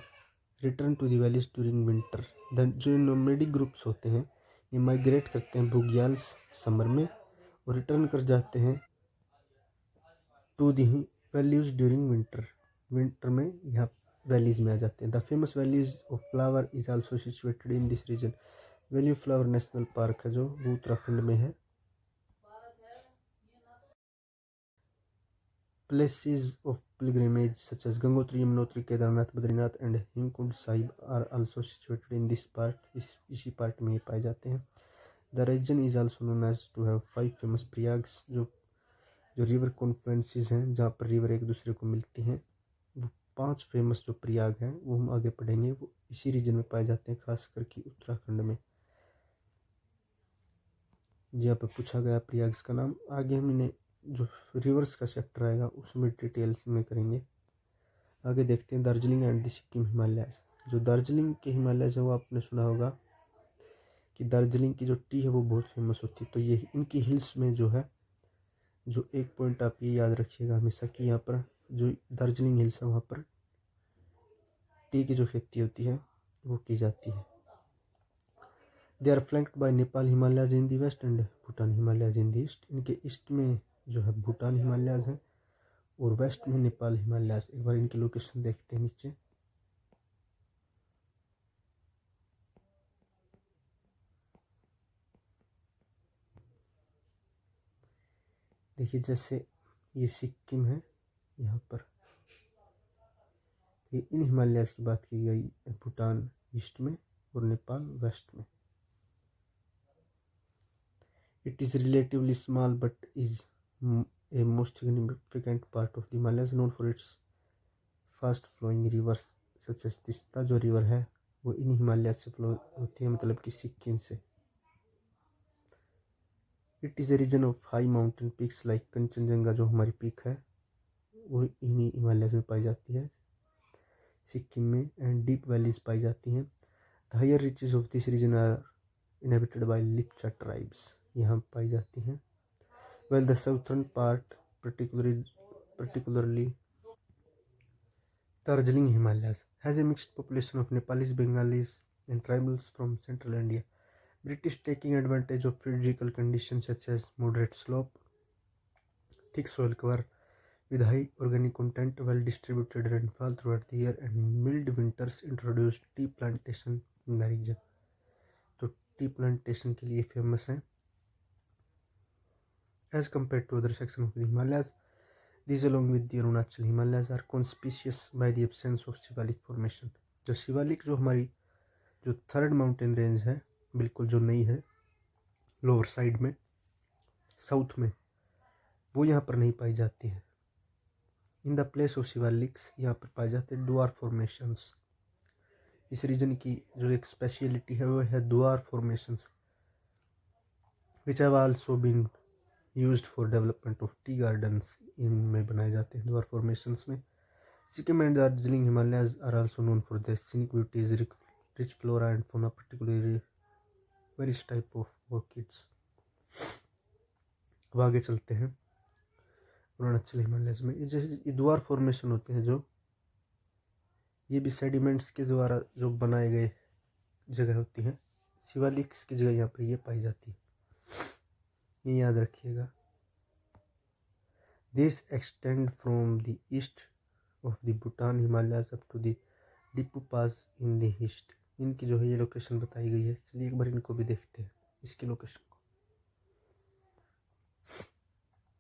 return to the valleys during winter. जो नोमैडिक ग्रुप्स होते हैं ये माइग्रेट करते हैं बुग्याल्स समर में और रिटर्न कर जाते हैं to the valleys during winter. Winter में यहाँ वैलीज में आ जाते हैं। The famous valleys of flower is also situated in this region. Valley of flower national park है जो वो उत्तराखंड में है। Places of pilgrimage such as Gangotri, Yamunotri, Kedarnath, Badrinath and Hemkund Sahib are also situated in this part. इसी पार्ट में ये पाए जाते हैं। The region is also known as to have 5 famous prayags. जो रिवर कॉन्फ्लुएंसेस हैं जहाँ पर रिवर एक दूसरे को मिलती हैं, वो 5 फेमस जो प्रयाग हैं वो हम आगे पढ़ेंगे, वो इसी रीजन में पाए जाते हैं, खास करके उत्तराखंड में। यहाँ पर पूछा गया प्रयाग्स का नाम। आगे हम इन्हें जो रिवर्स का चैप्टर आएगा उसमें डिटेल्स में करेंगे। आगे देखते हैं दार्जिलिंग एंड द सिक्किम हिमालय। जो दार्जिलिंग के हिमालय जो आपने सुना होगा कि दार्जिलिंग की जो टी है वो बहुत फेमस होती है, तो ये इनकी हिल्स में जो है, जो एक पॉइंट आप ये याद रखिएगा हमेशा कि यहाँ पर जो दार्जिलिंग हिल्स है वहाँ पर टी की जो खेती होती है वो की जाती है। They are flanked by Nepal Himalayas in the west and Bhutan Himalayas in the east. इनके ईस्ट में जो है भूटान हिमालयाज हैं और वेस्ट में नेपाल हिमालयाज। एक बार इनकी लोकेशन देखते हैं नीचे। देखिए जैसे ये सिक्किम है, यहाँ पर ये इन हिमालयाज़ की बात की गई, भूटान ईस्ट में और नेपाल वेस्ट में। It is relatively small but is a most significant part of the Himalayas, known for its fast flowing rivers such as Teesta. जो रिवर है वो इन हिमालय से फ्लो होती है, मतलब कि सिक्किम से। It is a region of high mountain peaks like Kanchenjunga, जो हमारी पीक है वो इन्हीं हिमालय में पाई जाती है सिक्किम में, एंड डीप वैलीज पाई जाती हैं। The higher reaches of this region are inhabited by Lepcha tribes, यहाँ पाई जाती हैं। Well the southern part particularly Darjeeling Himalayas has a mixed population of Nepalis, Bengalis, and tribals from central India. British taking advantage of geological conditions such as moderate slope, thick soil cover with high organic content, well-distributed rainfall throughout the year, and mild winters introduced tea plantation in the region. तो tea plantation के लिए famous है। As compared to other sections of the Himalayas, these along with the Arunachal Himalayas are conspicuous by the absence of Shivalik formation। जो शिवालिक जो हमारी जो third mountain range है, बिल्कुल जो नई है लोअर साइड में साउथ में, वो यहाँ पर नहीं पाई जाती है। In the place of Shivaliks यहाँ पर पाए जाते हैं डुआर फॉर्मेशंस। इस रीजन की जो एक स्पेशलिटी है वो है duar formations, which have also been used for development of tea gardens. इनमें बनाए जाते हैं डुआर फॉर्मेशंस में। Sikkim and Darjeeling Himalayas are also known for their scenic beauties, rich flora and fauna, particularly various type of orchids. अब आगे चलते हैं अरुणाचल हिमालयस में। ये द्वार फॉर्मेशन होते हैं, जो ये भी सेडिमेंट्स के द्वारा जो बनाए गए जगह होती हैं। शिवालिक्स की जगह यहाँ पर ये पाई जाती है, ये याद रखिएगा। This extend from the east of the Bhutan Himalayas up to the Diphu pass in the east. इनकी जो है ये लोकेशन बताई गई है। चलिए एक बार इनको भी देखते हैं, इसकी लोकेशन को।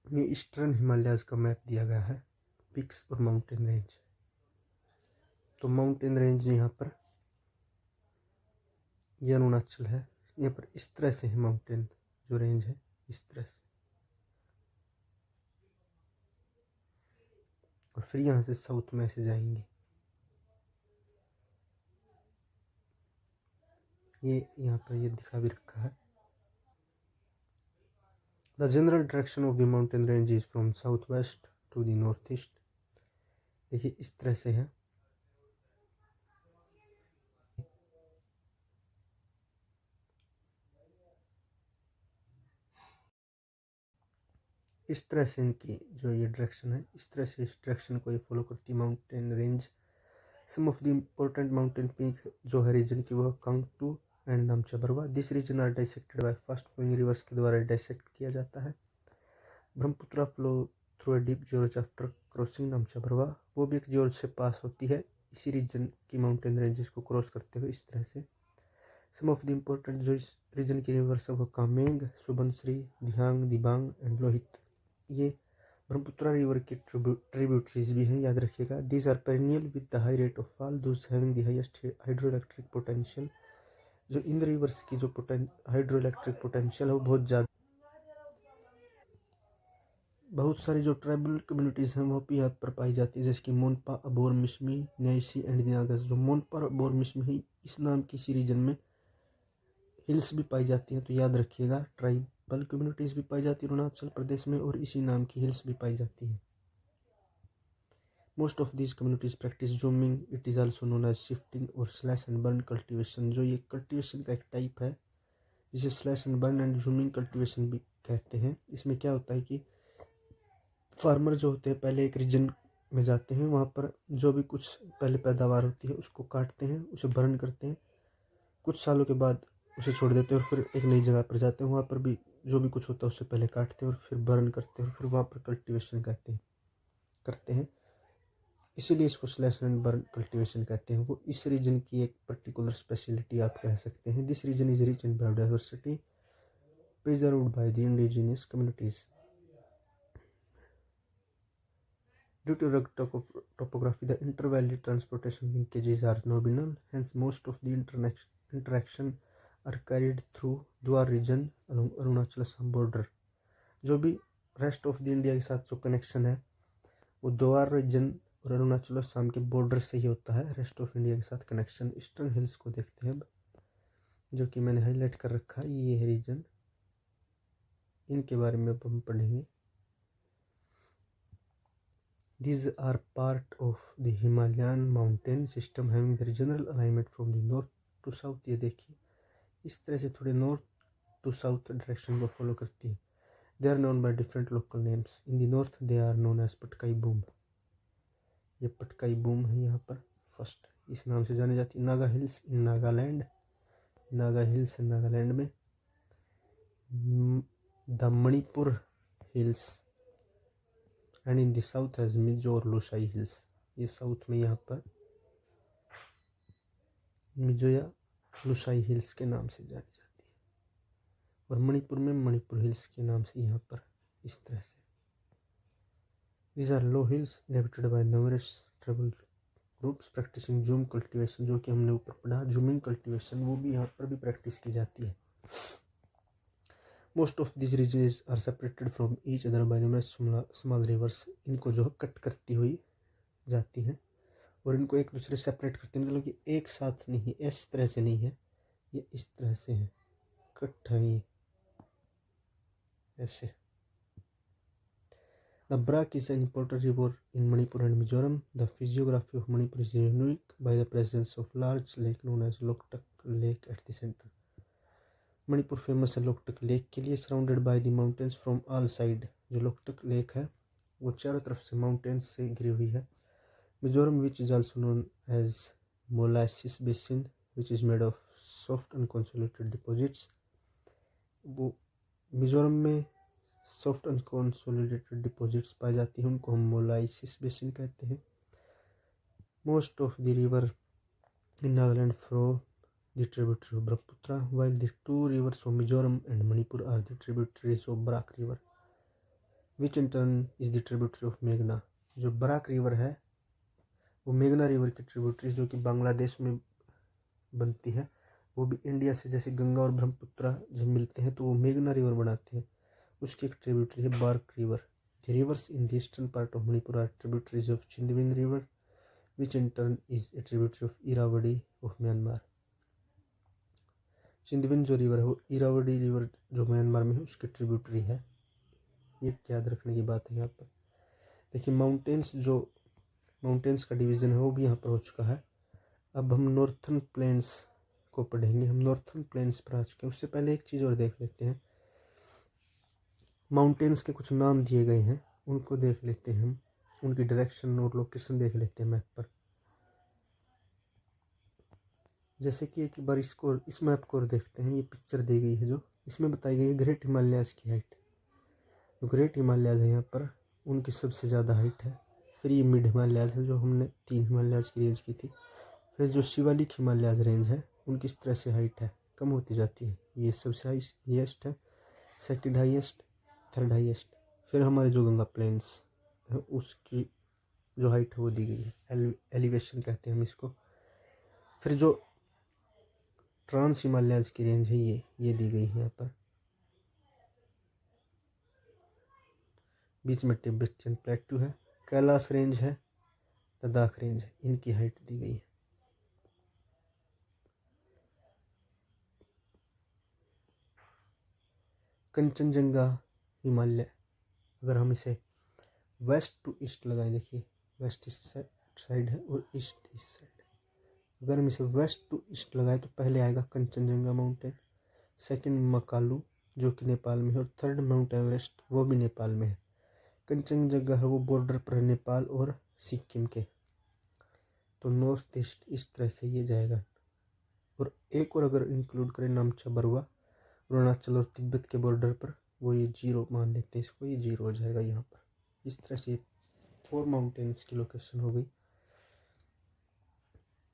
ये ईस्टर्न हिमालयाज का मैप दिया गया है, पिक्स और माउंटेन रेंज। तो माउंटेन रेंज यहाँ पर ये अरुणाचल है, यहाँ पर इस तरह से है माउंटेन जो रेंज है, इस तरह से। और फिर यहाँ से साउथ में ऐसे जाएंगे। ये यहाँ पर ये दिखा भी रखा है। The general direction of the mountain range is from south west to the north east. देखिए इस तरह से है। इस तरह से इनकी जो ये डायरेक्शन है, इस तरह से इस डायरेक्शन को ये फॉलो करती है mountain range. Some of the important mountain peak जो है रीजन की, वो Kangtu and Namcha Barwa. This region are dissected by fast flowing rivers के द्वारा डाइसेक्ट किया जाता है। Brahmaputra flow through a deep gorge after crossing Namcha Barwa, वो भी एक जॉर्ज से पास होती है इसी रीजन की माउंटेन रेंजेस को क्रॉस करते हुए, इस तरह से। सम ऑफ द इम्पोर्टेंट जो इस रीजन की रिवर्स है वो कामेंग, सुबनश्री, दिहांग, दिबांग एंड लोहित। ये ब्रह्मपुत्रा रिवर की ट्रिब्यूटरीज भी हैं, याद रखिएगा। These are perennial with the high rate of fall, those having the highest hydro electric potential. जो इन रिवर्स की जो हाइड्रो इलेक्ट्रिक पोटेंशियल है वो बहुत ज़्यादा। बहुत सारी जो ट्राइबल कम्युनिटीज़ हैं वो भी यहाँ पर पाई जाती है, जैसे कि मोनपा, अबोर, मिशमी, न्यासी एंड दिनागस। जो मोनपा, अबोर, मिशमी इस नाम की इसी रीजन में हिल्स भी पाई जाती हैं, तो याद रखिएगा। ट्राइबल कम्युनिटीज़ भी पाई जाती है अरुणाचल प्रदेश में, और इसी नाम की हिल्स भी पाई जाती है। Most of these communities practice jhuming, it is also known as shifting और स्लैश एंड बर्न कल्टीवेशन। जो ये कल्टीवेशन का एक टाइप है जिसे slash and burn and jhuming cultivation भी कहते हैं। इसमें क्या होता है कि फार्मर जो होते हैं पहले एक रीजन में जाते हैं, वहाँ पर जो भी कुछ पहले पैदावार होती है उसको काटते हैं, उसे बर्न करते हैं, कुछ सालों के बाद उसे छोड़ देते हैं और फिर एक नई जगह पर जाते हैं, वहाँ पर भी जो भी कुछ होता है उससे पहले काटते हैं और फिर बर्न करते हैं और फिर वहाँ पर कल्टीवेशन करते हैं। इसीलिए इसको स्लैश एंड बर्न कल्टीवेशन कहते हैं। वो इस रीजन की एक पर्टिकुलर स्पेशलिटी आप कह सकते हैं। This region is rich in biodiversity preserved by the indigenous communities. Due to rugged topography, the inter-valley transportation linkages are nominal. Hence, most of the interaction are carried through Dwar region along Arunachal Assam border. जो भी rest of the India के साथ जो connection है वो द्वार reason और अरुणाचल असम के बॉर्डर से ही होता है। रेस्ट ऑफ इंडिया के साथ कनेक्शन। ईस्टर्न हिल्स को देखते हैं अब, जो कि मैंने हाईलाइट कर रखा है। ये है रीजन, इनके बारे में अब हम पढ़ेंगे। These are part of the Himalayan mountain system having very general alignment from the north to south। ये देखिए इस तरह से थोड़े नॉर्थ टू साउथ डायरेक्शन को फॉलो करती है। They are known by different local names. In the north they are known as Patkai boom. ये पटकाई बूम है यहाँ पर फर्स्ट, इस नाम से जानी जाती है। नागा हिल्स इन नागालैंड, नागा हिल्स है नागालैंड में। The Manipur hills and in the south has Mizo और लोसाई हिल्स। ये साउथ में यहाँ पर मिजो या लोसाई हिल्स के नाम से जानी जाती है, और मणिपुर में मणिपुर हिल्स के नाम से यहाँ पर इस तरह से। These are low hills inhabited by numerous tribal groups practicing zoom cultivation, जो कि हमने ऊपर पढ़ा। जूमिंग कल्टीवेशन वो भी यहाँ पर भी प्रैक्टिस की जाती है। Most of these regions are separated from each other by numerous small rivers। इनको जो कट करती हुई जाती हैं और इनको एक दूसरे से सेपरेट करते हैं, मतलब कि एक साथ नहीं, इस तरह से नहीं है, ये इस तरह से है, कट है ये ऐसे। The Brak is an important river in Manipur and Mizoram. The physiography of Manipur is unique by the presence of large lake known as Loktak Lake at the center। Manipur famous है Loktak lake के लिए, surrounded by the mountains from all side. जो Loktak lake है वो चारों तरफ से mountains से घिरी हुई है। Mizoram which is also known as molasses basin which is made of soft unconsolidated deposits. वो मिजोरम में सॉफ्ट अनकॉन्सोलिडेटेड डिपॉजिट्स पाई जाती हैं, उनको हम मोलाइसिस बेसिन कहते हैं। Most of the river in Nagaland flow the tributary of Brahmaputra, while the two rivers of Mizoram and Manipur are the tributaries of Brak River, which in turn is the tributary of Meghna। जो Barack river है वो मेघना river की tributary, जो कि बांग्लादेश में बनती है। वो भी इंडिया से, जैसे गंगा और ब्रह्मपुत्र जब मिलते हैं तो वो मेघना रिवर बनाते हैं, उसकी एक ट्रिब्यूटरी है Barak river. The rivers in the eastern part of Manipur are tributaries of Chindwin river which in turn is a tributary of Irrawaddy of Myanmar. Chindwin जो रिवर है वो इरावदी रिवर जो म्यांमार में है उसकी ट्रिब्यूटरी है। ये याद रखने की बात है यहाँ पर। देखिए माउंटेन्स का डिवीज़न है वो भी यहाँ पर हो चुका है। अब हम नॉर्थर्न प्लेन्स को पढ़ेंगे। हम नॉर्थर्न प्लेन्स पर आ चुके हैं। उससे पहले एक चीज़ और देख लेते हैं। माउंटेन्स के कुछ नाम दिए गए हैं, उनको देख लेते हैं हम, उनकी डायरेक्शन और लोकेशन देख लेते हैं मैप पर। जैसे कि एक बार इस मैप को और देखते हैं। ये पिक्चर दी गई है जो इसमें बताई गई है ग्रेट हिमालयाज़ की हाइट। जो ग्रेट हिमालयाज़ है यहाँ पर उनकी सबसे ज़्यादा हाइट है। फिर ये मिड हिमालयाज़ है जो हमने 3 हिमालयाज़ की रेंज की थी। फिर जो शिवालिक हिमालयाज़ रेंज है उनकी इस तरह से हाइट है, कम होती जाती है। ये सबसे हाईएस्ट है, सेकंड हाईएस्ट, थर्ड हाईएस्ट। फिर हमारे जो गंगा प्लेन्स है उसकी जो हाइट है वो दी गई है, एलिवेशन कहते हैं हम इसको। फिर जो ट्रांस हिमालयाज़ की रेंज है ये दी गई है यहाँ पर। बीच में तिब्बतियन प्लेटू है, कैलाश रेंज है, लद्दाख रेंज है, इनकी हाइट दी गई है। कंचनजंगा हिमालय, अगर हम इसे वेस्ट टू ईस्ट लगाएं, देखिए वेस्ट इस साइड है और ईस्ट इस साइड है। अगर हम इसे वेस्ट टू ईस्ट लगाएं तो पहले आएगा कंचनजंगा माउंटेन, सेकंड मकालू जो कि नेपाल में है, और थर्ड माउंट एवरेस्ट वो भी नेपाल में है। कंचनजंगा है वो बॉर्डर पर है नेपाल और सिक्किम के। तो नॉर्थ ईस्ट इस तरह से ये जाएगा। और एक और अगर इंक्लूड करें नामचा बरुआ, अरुणाचल और तिब्बत के बॉर्डर पर, वो ये 0 मान लेते हैं इसको, ये 0 हो जाएगा यहाँ पर। इस तरह से 4 माउंटेन्स की लोकेशन हो गई।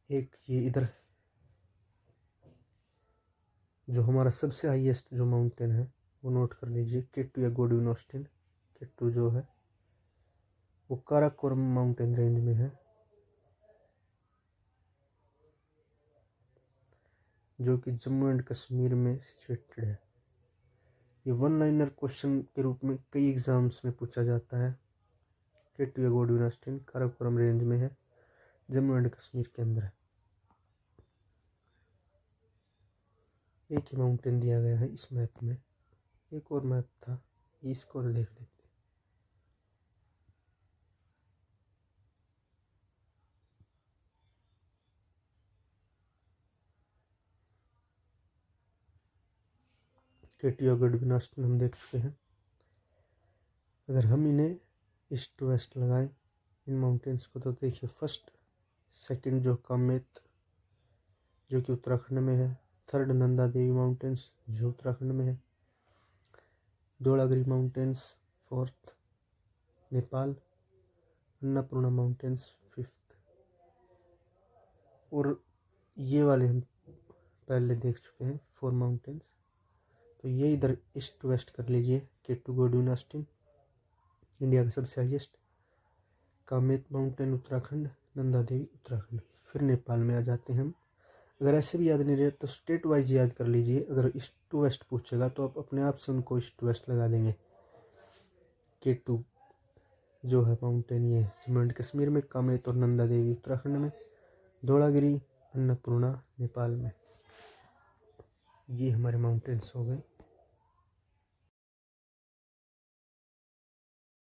एक ये इधर जो हमारा सबसे हाईएस्ट जो माउंटेन है वो नोट कर लीजिए, केटू या गोडविन ऑस्टिन। केटू जो है वो काराकोरम माउंटेन रेंज में है, जो कि जम्मू एंड कश्मीर में सिचुएटेड है। ये वन लाइनर क्वेश्चन के रूप में कई एग्जाम्स में पूछा जाता है। केटू गोल्ड यूनिवर्सिटी काराकोरम रेंज में है, जम्मू एंड कश्मीर के अंदर है। एक ही माउंटेन दिया गया है इस मैप में, एक और मैप था, इसको देख लेते हैं। केटीगढ़ विनाशन हम देख चुके हैं। अगर हम इन्हें ईस्ट टू वेस्ट लगाएं इन माउंटेन्स को, तो देखिए फर्स्ट सेकंड जो कामेत जो कि उत्तराखंड में है, थर्ड नंदा देवी माउंटेन्स जो उत्तराखंड में है, Dhaulagiri mountains fourth Nepal, Annapurna mountains fifth. और ये वाले हम पहले देख चुके हैं 4 माउंटेन्स, तो ये इधर ईस्ट टू वेस्ट कर लीजिए। केटू गोल्ड यूनिवर्सिटी इंडिया का सबसे हाईएस्ट, कामेत माउंटेन उत्तराखंड, नंदा देवी उत्तराखंड। फिर नेपाल में आ जाते हैं हम। अगर ऐसे भी याद नहीं रहे तो स्टेट वाइज याद कर लीजिए। अगर ईस्ट टू वेस्ट पूछेगा तो आप अपने आप से उनको ईस्ट टू वेस्ट लगा देंगे। केटू जो है माउंटेन ये जम्मू एंड कश्मीर में, कामेत और नंदा देवी उत्तराखंड में, धौलागिरी अन्नपूर्णा नेपाल में। ये हमारे माउंटेन्स हो गए।